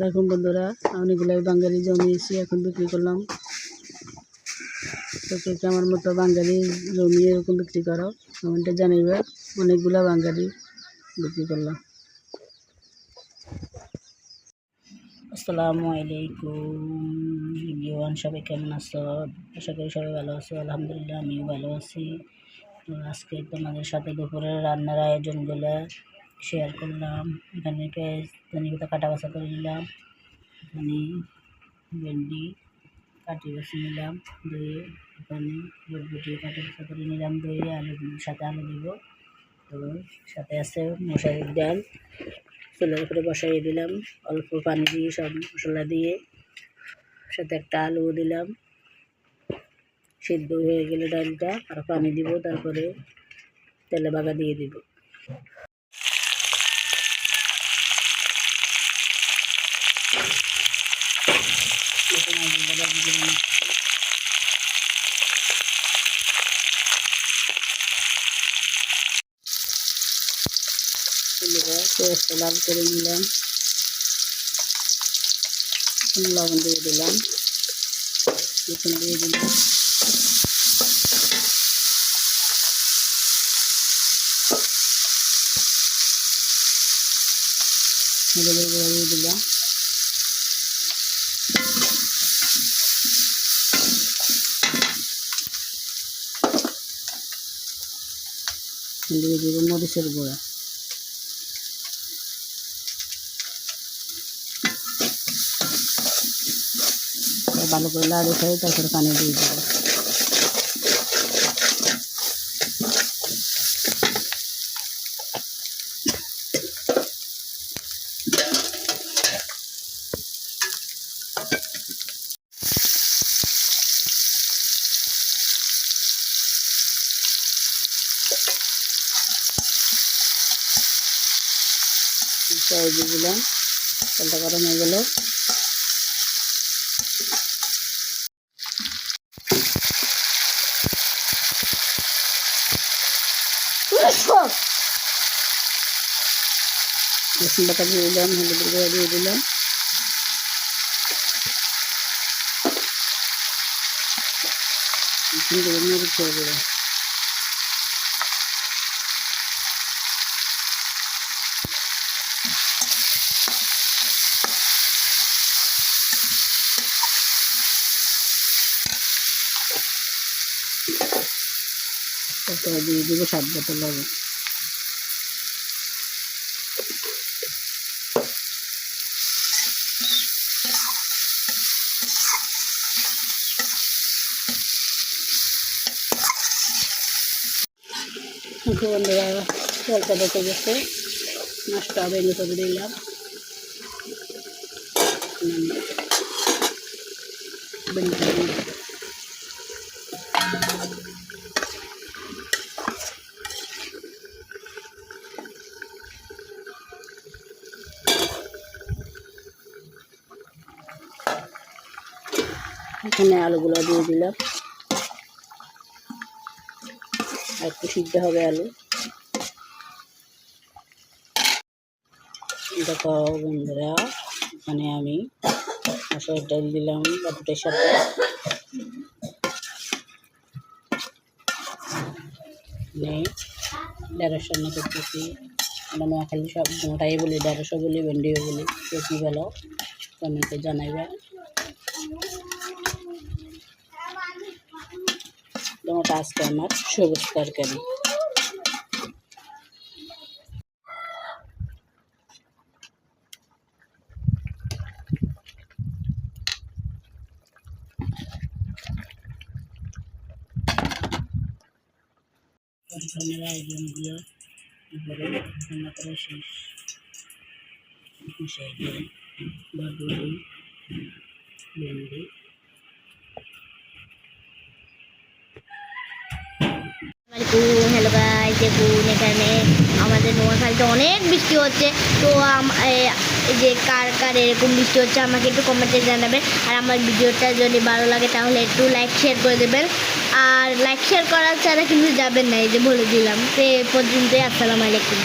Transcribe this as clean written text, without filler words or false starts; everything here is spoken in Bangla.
দেখুন বন্ধুরা, অনেকগুলাই বাঙালি জমিয়েছি, এখন বিক্রি করলাম। তো কে আমার মতো বাঙালি জমিয়ে এরকম বিক্রি করো কমেন্টে জানাইবে। অনেকগুলা বাঙালি বিক্রি করলাম। আসসালামু আলাইকুম এভরিওয়ান, সবাই কেমন আছো? আশা করি সবাই ভালো আছো। আলহামদুলিল্লাহ আমিও ভালো আছি। তো আজকে তোমাদের সাথে দুপুরের রান্নার আয়োজনগুলো শেয়ার করলাম। এখানে ধনিয়া কাটা বাছা করে নিলাম, এখানে ভেন্ডি কাটি বাছা নিলাম, দই এখানে বরবটি কাটি বাছা করে নিলাম, দই আলু সাথে আলু দিব। তো সাথে আছে মশারির ডাল, চুলার উপরে বসাইয়ে দিলাম, অল্প পানি দিয়ে সব মশলা দিয়ে, সাথে একটা আলু দিলাম। সিদ্ধ হয়ে গেলে ডালটা আর পানি দিব, তারপরে তেলে বাগা দিয়ে দিব। পেঁয়াজটা লাল করে নিলাম, লবণ দিয়ে দিলাম, রসুন দিয়ে দিলাম, হলুদের গুঁড়া দিয়ে দিলাম, দিয়ে দিব মরিচের গুঁড়া। ভালো করে লাড়ি খাই, তারপরে পানি দিয়ে দেবো। চাই দিয়ে দিলাম, তেলটা গরম হয়ে গেল। রসুন বাটা দিয়ে দিলাম, হলুদের গুঁড়া দিয়ে দিলাম, মরিচের গুঁড়া। তারপরে দিয়ে দিব স্বাদ মতো লবণ। বন্ধুরা, জলটা বেঁচে গেছে, মাছটা ভেঙে করে দিলাম। এখানে আলুগুলো দিয়ে দিলাম, একটু সিদ্ধ হবে আলু। দেখো বন্ধুরা, এখানে আমি মশলার ডাল দিলাম বাটুটের সাথে, ঢেঁড়স রান্না করতেছি। আমরা খালি সব মোটাই বলি, ঢেঁড়সও বলি, ভেন্ডিও বলি, কেউ কী বলো কমেন্টে জানাইবে। ওটা আজকে আমার সবুজ তরকারি। ধনের আয়োজনগুলো এবারে রান্না করা শেষ। মিশাই দিয়ে বরবটি, ভেন্ডি, হ্যালো গাইস, দেখুন এখানে আমাদের নোয়াখালীতে অনেক বৃষ্টি হচ্ছে। তো এই যে কার কার এরকম বৃষ্টি হচ্ছে আমাকে একটু কমেন্টে জানাবেন। আর আমার ভিডিওটা যদি ভালো লাগে তাহলে একটু লাইক শেয়ার করে দেবেন। আর লাইক শেয়ার করা ছাড়া কিন্তু যাবেন না, এই যে বলে দিলাম। তো এ পর্যন্তই, আসসালামু আলাইকুম।